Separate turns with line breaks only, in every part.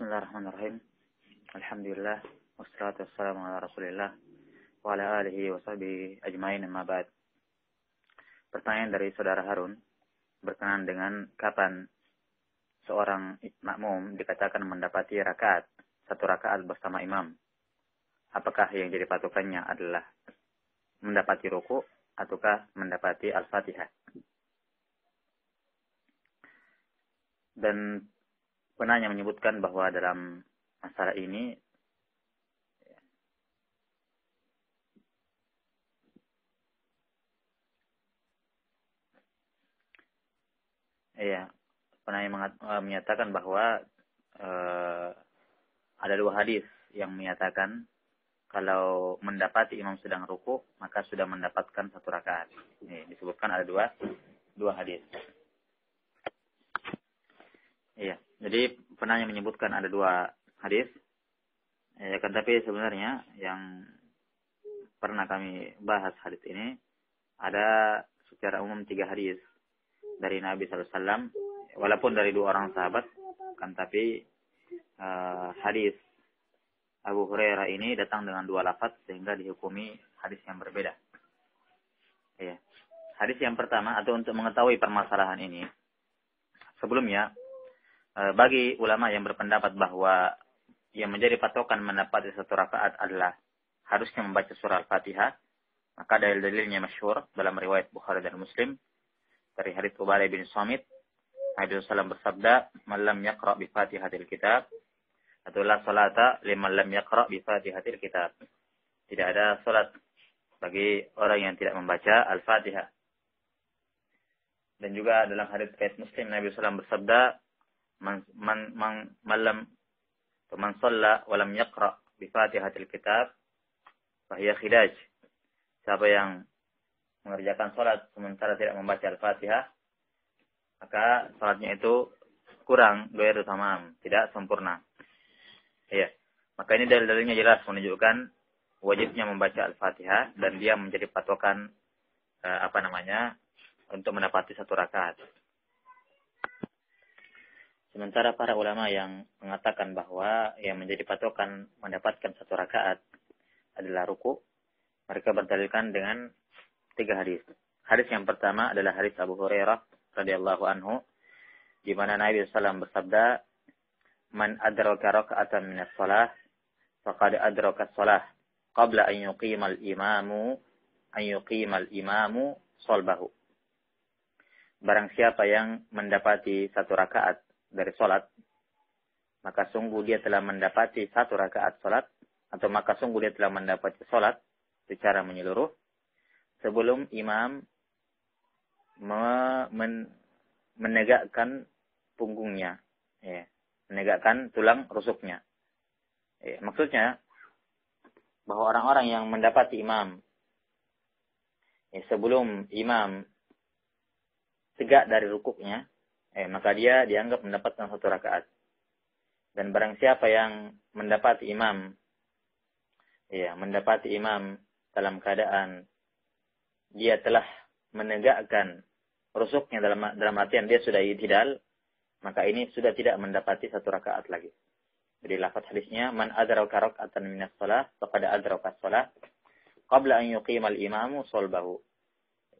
Bismillahirrahmanirrahim. Alhamdulillah. Wassalatu wassalamu ala rasulillah. Wa ala alihi wa sahbihi ajmain amma ba'd. Pertanyaan dari saudara Harun berkenaan dengan kapan seorang makmum dikatakan mendapati satu rakaat bersama imam. Apakah yang jadi patokannya adalah mendapati ruku ataukah mendapati Al-Fatihah? Dan penanya menyebutkan bahwa dalam masalah ini penanya menyatakan bahwa ada dua hadis yang menyatakan kalau mendapati imam sedang ruku maka sudah mendapatkan satu rakaat. Ini disebutkan ada dua hadis. Iya, jadi penanya menyebutkan ada dua hadis. Ya, kan tapi sebenarnya yang pernah kami bahas hadis ini ada secara umum 3 hadis dari Nabi SAW, walaupun dari 2 orang sahabat, kan tapi hadis Abu Hurairah ini datang dengan 2 lafaz sehingga dihukumi hadis yang berbeda. Ya. Hadis yang pertama, atau untuk mengetahui permasalahan ini, sebelumnya bagi ulama yang berpendapat bahwa yang menjadi patokan mendapati satu rakaat adalah harusnya membaca surah Al-Fatihah, maka dalil-dalilnya masyhur dalam riwayat Bukhari dan Muslim dari hadits Ubadah bin Samit. Nabi SAW bersabda, "Man lam yaqra' bi Fatihatil kitab, atau la salata liman lam yaqra' bi Fatihatil kitab." Tidak ada salat bagi orang yang tidak membaca Al-Fatihah. Dan juga dalam hadits riwayat Muslim Nabi SAW bersabda, Man shalla wa lam yaqra' bi Fatihatil kitab fa hiya khidaj. Siapa yang mengerjakan salat sementara tidak membaca Al-Fatihah, maka salatnya itu kurang, ghairu tamam, tidak sempurna. Iya. Maka ini dalil-dalilnya jelas menunjukkan wajibnya membaca Al-Fatihah dan dia menjadi patokan untuk mendapati satu rakaat. Sementara para ulama yang mengatakan bahwa yang menjadi patokan mendapatkan satu rakaat adalah ruku, mereka berdalilkan dengan 3 hadis. Hadis yang pertama adalah hadis Abu Hurairah radhiyallahu anhu, di mana Nabi SAW bersabda, "Man adraka raka'atan min as-shalah faqad adraka as-shalah qabla an yuqimal imamu shalbahu." Barang siapa yang mendapati satu rakaat dari salat, maka sungguh dia telah mendapati satu rakaat salat, atau maka sungguh dia telah mendapati salat secara menyeluruh sebelum imam menegakkan punggungnya, menegakkan tulang rusuknya. Maksudnya bahwa orang-orang yang mendapati imam sebelum imam tegak dari rukuknya, maka dia dianggap mendapatkan satu rakaat. Dan barang siapa yang mendapati imam dalam keadaan dia telah menegakkan rusuknya, dalam artian dia sudah i'tidal, maka ini sudah tidak mendapati satu rakaat lagi. Jadi lafaz hadisnya, "Man adraka rak'atan minas shalah faqad adraka as-shalah qabla an yuqimal imamu shalbahu."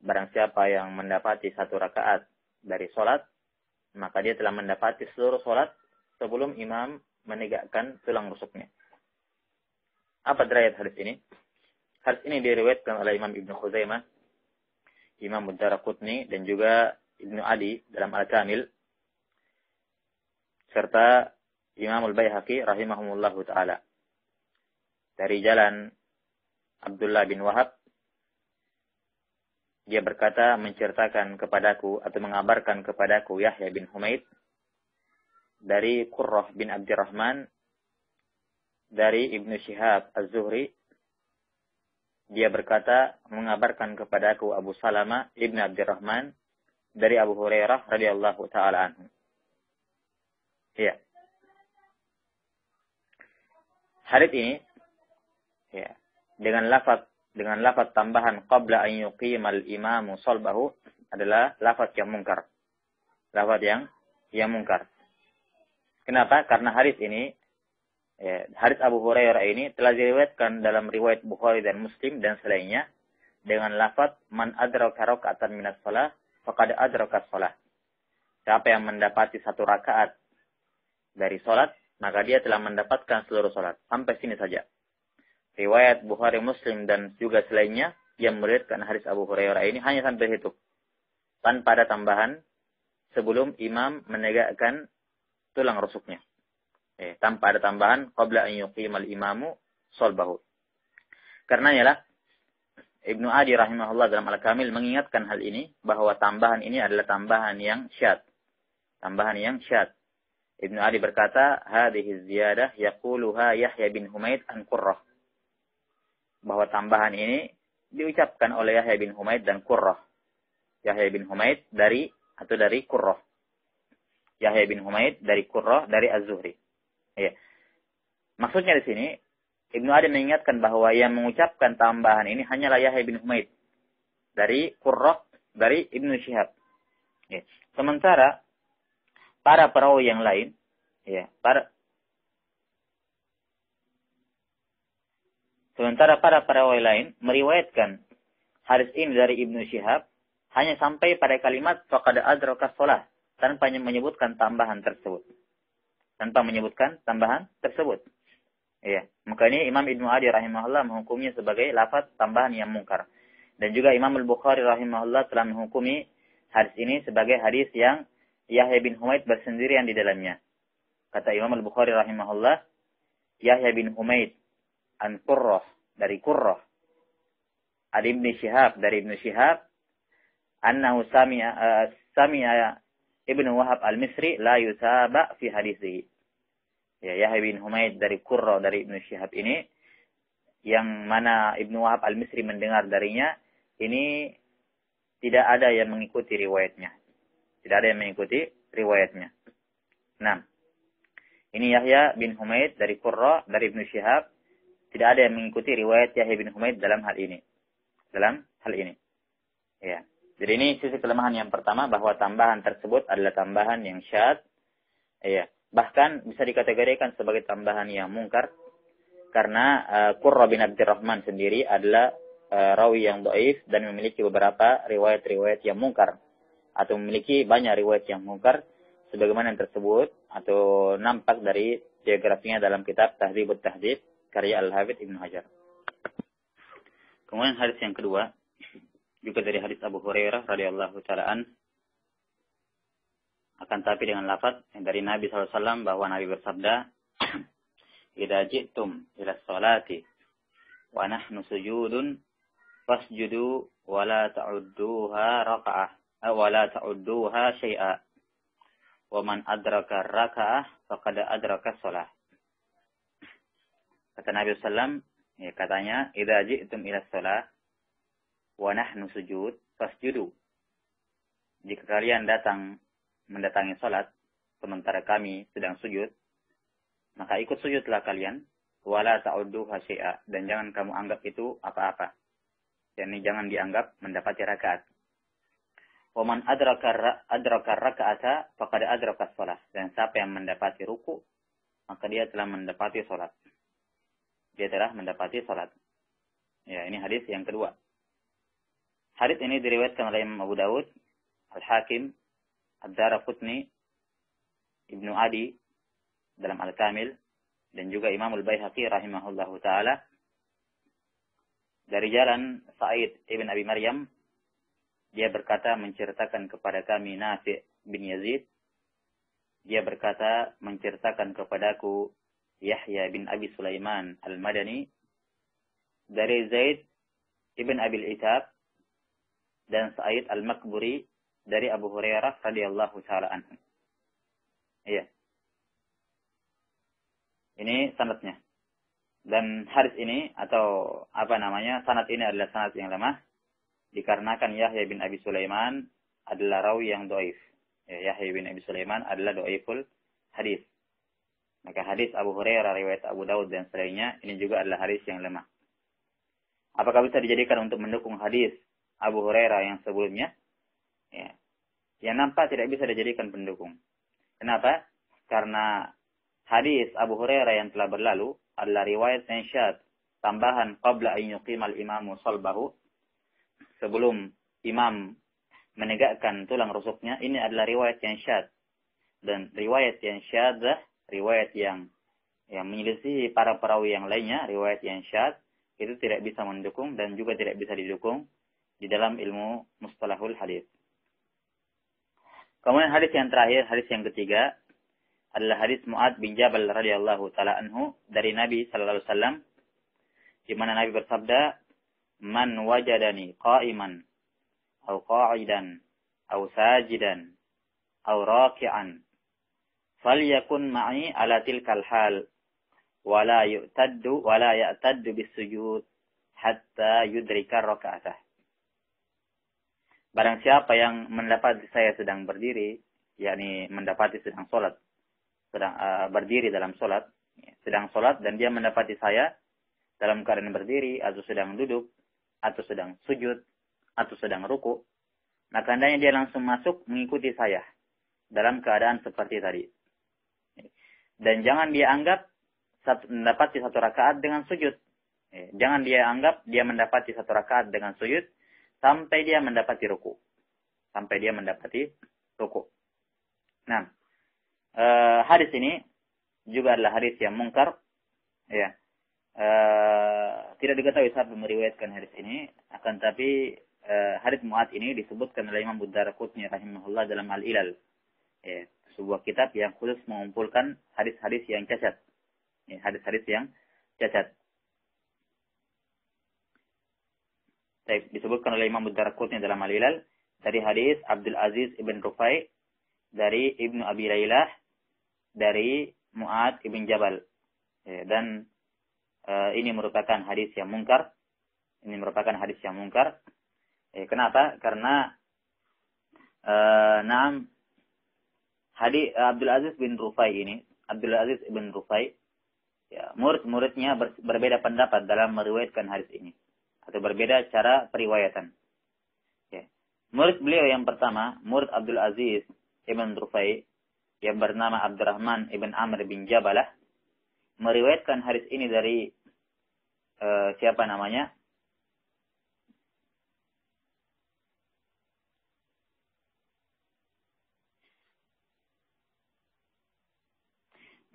Barang siapa yang mendapati satu rakaat dari salat, maka dia telah mendapati seluruh salat sebelum imam menegakkan tulang rusuknya. Apa derajat hadis ini? Hadis ini diriwayatkan oleh Imam Ibnu Khuzaimah, Imam Ad-Darqutni, dan juga Ibnu Adi dalam Al-Kamil, serta Imam Al-Baihaqi rahimahumullahu ta'ala. Dari jalan Abdullah bin Wahab, dia berkata, menceritakan kepadaku atau mengabarkan kepadaku Yahya bin Humaid dari Qurrah bin Abdurrahman dari Ibnu Syihab Az-Zuhri. Dia berkata, mengabarkan kepadaku Abu Salama ibn Abdurrahman dari Abu Hurairah radhiyallahu taala anhu. Ya. Hadits ini dengan lafaz tambahan qabla an yuqimal imamu shalbahu adalah lafaz yang mungkar. Lafaz yang mungkar. Kenapa? Karena hadis ini, hadis Abu Hurairah ini telah diriwayatkan dalam riwayat Bukhari dan Muslim dan selainnya dengan lafaz man adraka raka'atan minas shalah faqad adraka shalah. Siapa yang mendapati satu rakaat dari salat, maka dia telah mendapatkan seluruh salat. Sampai sini saja. Riwayat Bukhari, Muslim dan juga selainnya yang meriwayatkan hadis Abu Hurairah ini hanya sampai situ. Tanpa ada tambahan sebelum imam menegakkan tulang rusuknya. Tanpa ada tambahan qabla an yuqimal imamu sholbahu. Karenanya lah Ibnu Adi rahimahullah dalam Al-Kamil mengingatkan hal ini bahwa tambahan ini adalah tambahan yang syadz. Tambahan yang syadz. Ibnu Adi berkata, hadhihi ziyadah yaquluha Yahya bin Humaid an Qurrah. Bahwa tambahan ini diucapkan oleh Yahya bin Humaid dan Qurrah. Yahya bin Humaid dari Qurrah. Yahya bin Humaid dari Qurrah dari Az-Zuhri. Ya. Maksudnya di sini Ibnu Adi mengingatkan bahwa yang mengucapkan tambahan ini hanyalah Yahya bin Humaid dari Qurrah dari Ibnu Syihab. Ya. Sementara para perawi yang lain, sementara para perawi lain meriwayatkan hadis ini dari Ibnu Syihab hanya sampai pada kalimat faqad adraka shalah tanpa menyebutkan tambahan tersebut. Iya, maka ini Imam Ibnu Adi rahimahullah menghukumnya sebagai lafaz tambahan yang mungkar. Dan juga Imam Al-Bukhari rahimahullah telah menghukumi hadis ini sebagai hadis yang Yahya bin Humaid bersendirian di dalamnya. Kata Imam Al-Bukhari rahimahullah, Yahya bin Humaid an Qurrah dari Qurrah, ad Ibn Syihab dari Ibn Syihab, annahu sami'a Ibnu Wahab al-Misri la yusaba fi hadisihi. Ya, Yahya bin Humaid dari Qurrah dari Ibn Syihab ini, yang mana Ibnu Wahab al-Misri mendengar darinya, ini tidak ada yang mengikuti riwayatnya. Nah, ini Yahya bin Humaid dari Qurrah dari Ibnu Syihab, tidak ada yang mengikuti riwayat Yahya bin Humaid dalam hal ini. Ya. Jadi ini sisi kelemahan yang pertama, bahwa tambahan tersebut adalah tambahan yang syadz. Ya. Bahkan bisa dikategorikan sebagai tambahan yang mungkar, karena Qurrah bin Abdurrahman sendiri adalah rawi yang dhaif dan memiliki beberapa riwayat-riwayat yang mungkar, atau memiliki banyak riwayat yang mungkar, sebagaimana yang tersebut atau nampak dari biografinya dalam kitab Tahdzibut Tahdzib karya Al-Hafidz Ibnu Hajar. Kemudian hadis yang kedua juga dari hadis Abu Hurairah radhiyallahu taala an, akan tapi dengan lafaz dari Nabi SAW bahwa Nabi bersabda, "Idza ji'tum ila sholati wa nahnu sujudun fasjudu wa la ta'udduha raka'ah wa la ta'udduha syai'a wa man adraka raka'ah faqad adraka shalah." Kata Nabi SAW, katanya, "Idza ji'tum ila sholah wa nahnu sujud fasjudu." Jika kalian mendatangi salat sementara kami sedang sujud, maka ikut sujudlah kalian, wala ta'udduha syai'a, dan jangan kamu anggap itu apa-apa. Yani jangan dianggap mendapati rakaat. Wa man adraka raka'ata faqad adraka shalah, dan siapa yang mendapati ruku, maka dia telah mendapati salat. Ya, ini hadis yang kedua. Hadis ini diriwayatkan oleh Imam Abu Dawud, Al-Hakim, Ad-Daraqutni, Ibnu Adi dalam Al-Kamil, dan juga Imam Al-Baihaqi rahimahullahu taala dari jalan Sa'id ibn Abi Maryam. Dia berkata menceritakan kepada kami Nafi' bin Yazid. Dia berkata menceritakan kepadaku Yahya bin Abi Sulaiman Al-Madani dari Zaid ibn Abil Itab dan Sa'id Al-Makburi dari Abu Hurairah radhiyallahu taala anhu. Iya. Ini sanadnya. Dan hadis ini atau sanad ini adalah sanad yang lemah dikarenakan Yahya bin Abi Sulaiman adalah rawi yang dhaif. Ya, Yahya bin Abi Sulaiman adalah dhaiful hadis. Maka hadis Abu Hurairah riwayat Abu Dawud dan selainnya ini juga adalah hadis yang lemah. Apakah bisa dijadikan untuk mendukung hadis Abu Hurairah yang sebelumnya? Ya. Yang nampak tidak bisa dijadikan pendukung. Kenapa? Karena hadis Abu Hurairah yang telah berlalu adalah riwayat yang syadz, tambahan qabla an yuqimal imamu salbahu, sebelum imam menegakkan tulang rusuknya, ini adalah riwayat yang syadz. Dan riwayat yang syadzah, riwayat yang menyelisihi para perawi yang lainnya, riwayat yang syadz, itu tidak bisa mendukung dan juga tidak bisa didukung di dalam ilmu mustalahul hadis. Kemudian hadis yang terakhir, hadis yang ketiga, adalah hadis Mu'adz bin Jabal radhiyallahu taala anhu dari Nabi sallallahu alaihi wasallam, di mana Nabi bersabda, "Man wajadani qa'iman aw qa'idan aw sajidan aw raki'an falyakun ma'i ala tilkal hal wa la ya'taddu bis-sujud hatta yudrika raka'atah." Barang siapa yang mendapati saya sedang berdiri, yakni mendapati sedang salat, sedang berdiri dalam salat, sedang salat dan dia mendapati saya dalam keadaan berdiri atau sedang duduk atau sedang sujud atau sedang ruku, maka hendaknya dia langsung masuk mengikuti saya dalam keadaan seperti tadi. Dan jangan dia anggap mendapati satu rakaat dengan sujud. Jangan dia anggap dia mendapati satu rakaat dengan sujud sampai dia mendapati ruku. Sampai dia mendapati ruku. Nah, hadis ini juga adalah hadis yang mungkar. Ya. Tidak diketahui siapa meriwayatkan hadis ini, akan tapi hadis Mu'adz ini disebutkan oleh Imam Ad-Darqutni rahimahullah dalam Al-Ilal. Ya, sebuah kitab yang khusus mengumpulkan hadis-hadis yang cacat. Ya, hadis-hadis yang cacat. Disebutkan oleh Imam Ad-Darqutni dalam Al-Ilal dari hadis Abdul Aziz ibn Rufai dari Ibnu Abi Lailah dari Mu'adz ibn Jabal. Ya, dan ini merupakan hadis yang mungkar. Ini merupakan hadis yang mungkar. Kenapa? Karena hadis Abdul Aziz bin Rufai ini, Abdul Aziz bin Rufai, ya, murid-muridnya berbeda pendapat dalam meriwayatkan hadis ini, atau berbeda cara periwayatan. Ya. Murid beliau yang pertama, murid Abdul Aziz ibn Rufai, yang bernama Abdurrahman ibn Amr bin Jabalah, meriwayatkan hadis ini dari siapa namanya?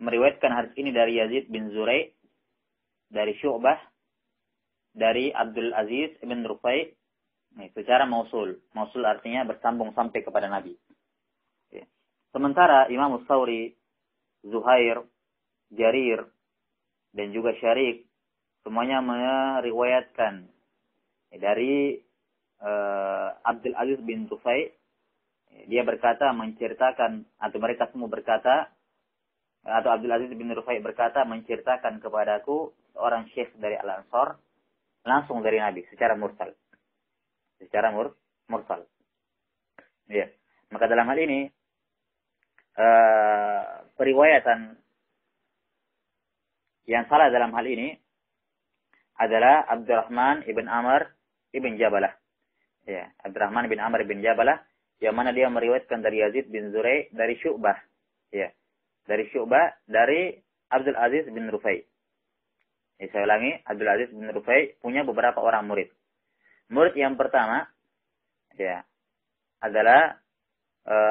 Meriwayatkan hadis ini dari Yazid bin Zurai, dari Syu'bah, dari Abdul Aziz ibn Rufai, secara mausul. Mausul artinya bersambung sampai kepada Nabi. Ya. Sementara Imam Ats-Tsauri, Zuhair, Jarir, dan juga Syarik, semuanya meriwayatkan dari Abdul Aziz bin Rufai. Dia berkata, menceritakan, atau mereka semua berkata, atau Abdul Aziz bin Rufai berkata, menceritakan kepadaku seorang syekh dari Al-Ansar, langsung dari Nabi, secara mursal. Secara mursal. Ya. Maka dalam hal ini, periwayatan yang salah dalam hal ini adalah Abdurrahman ibn Amr ibn Jabalah. Ya, Abdurrahman ibn Amr ibn Jabalah, yang mana dia meriwayatkan dari Yazid bin Zurai, dari Syu'bah. Ya, dari Syu'bah, dari Abdul Aziz bin Rufai. Ya, saya ulangi, Abdul Aziz bin Rufai punya beberapa orang murid. Murid yang pertama, ya, adalah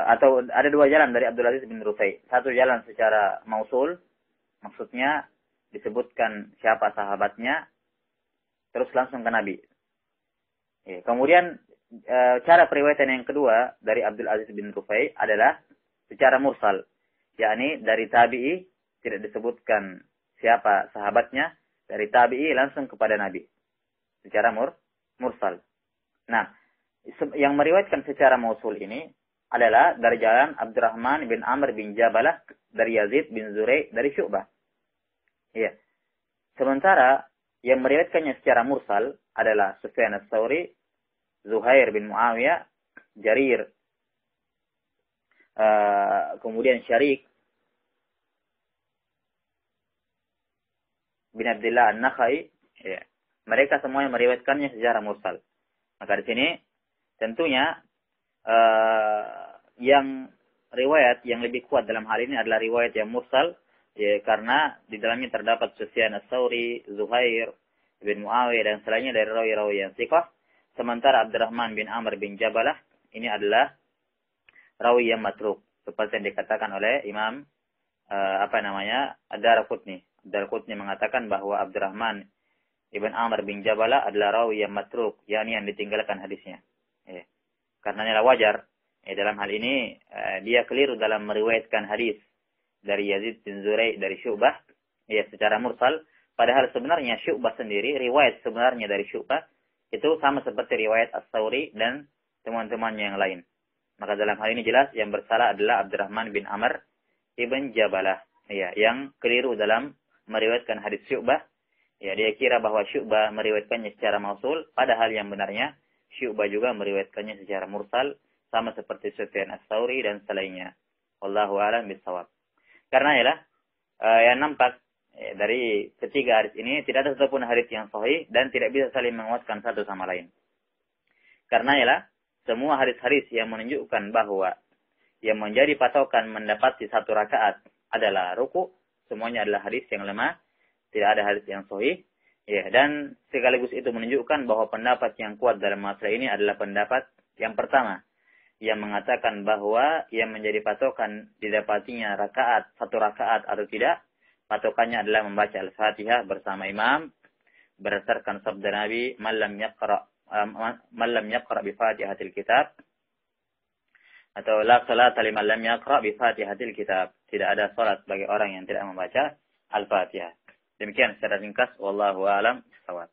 atau ada dua jalan dari Abdul Aziz bin Rufai. Satu jalan secara mausul, maksudnya disebutkan siapa sahabatnya, terus langsung ke Nabi. Ya, kemudian cara periwayatan yang kedua dari Abdul Aziz bin Rufai adalah secara mursal, yakni dari tabi'i, tidak disebutkan siapa sahabatnya, dari tabi'i langsung kepada Nabi, secara mursal. Nah, yang meriwayatkan secara mausul ini adalah dari jalan Abdurrahman bin Amr bin Jabalah, dari Yazid bin Zurai, dari Syu'bah. Iya. Sementara yang meriwayatkannya secara mursal adalah Sufyan Ats-Tsauri, Zuhair bin Muawiyah, Jarir, kemudian Syarik bin Abdullah An-Nakhai. Ya. Mereka semua yang meriwayatkannya secara mursal. Maka di sini tentunya yang riwayat yang lebih kuat dalam hal ini adalah riwayat yang mursal, Ya, karena di dalamnya terdapat Sufyan Ats-Tsauri, Zuhair bin Muawiyah dan selainnya dari rawi-rawi yang thiqah. Sementara Abdurrahman bin Amr bin Jabalah ini adalah rawi yang matruk, seperti yang dikatakan oleh Imam Ad-Darqutni. Ad-Darqutni mengatakan bahwa Abdurrahman ibn Amr bin Jabalah adalah rawi yang matruk, yakni yang ditinggalkan hadisnya. Ya. Karenanya wajar dalam hal ini dia keliru dalam meriwayatkan hadis dari Yazid bin Zurai dari Syu'bah ya secara mursal, padahal sebenarnya Syu'bah sendiri, riwayat sebenarnya dari Syu'bah itu sama seperti riwayat Ats-Tsauri dan teman-temannya yang lain. Maka dalam hal ini jelas yang bersalah adalah Abdurrahman bin Amr ibn Jabalah ya, yang keliru dalam meriwayatkan hadis Syu'bah. Ya, dia kira bahwa Syu'bah meriwayatkannya secara mausul, padahal yang benarnya Syu'bah juga meriwayatkannya secara mursal, sama seperti Sufyan Ats-Tsauri dan selainnya. Wallahu a'lam bishawab. Karena ialah yang nampak dari ketiga hadis ini tidak ada satupun hadis yang sahih dan tidak bisa saling menguatkan satu sama lain. Karena ialah semua hadis-hadis yang menunjukkan bahwa yang menjadi patokan mendapati satu rakaat adalah ruku, semuanya adalah hadis yang lemah, tidak ada hadis yang sahih. Ya, dan sekaligus itu menunjukkan bahwa pendapat yang kuat dalam masalah ini adalah pendapat yang pertama, yang mengatakan bahwa yang menjadi patokan didapatinya satu rakaat atau tidak, patokannya adalah membaca Al-Fatihah bersama imam berdasarkan sabda Nabi, "Man lam yaqra bi Fatihatil Kitab," atau "La salata liman lam yaqra bi Fatihatil Kitab." Tidak ada salat bagi orang yang tidak membaca Al-Fatihah. Demikian secara ringkas, wallahu a'lam bishawab.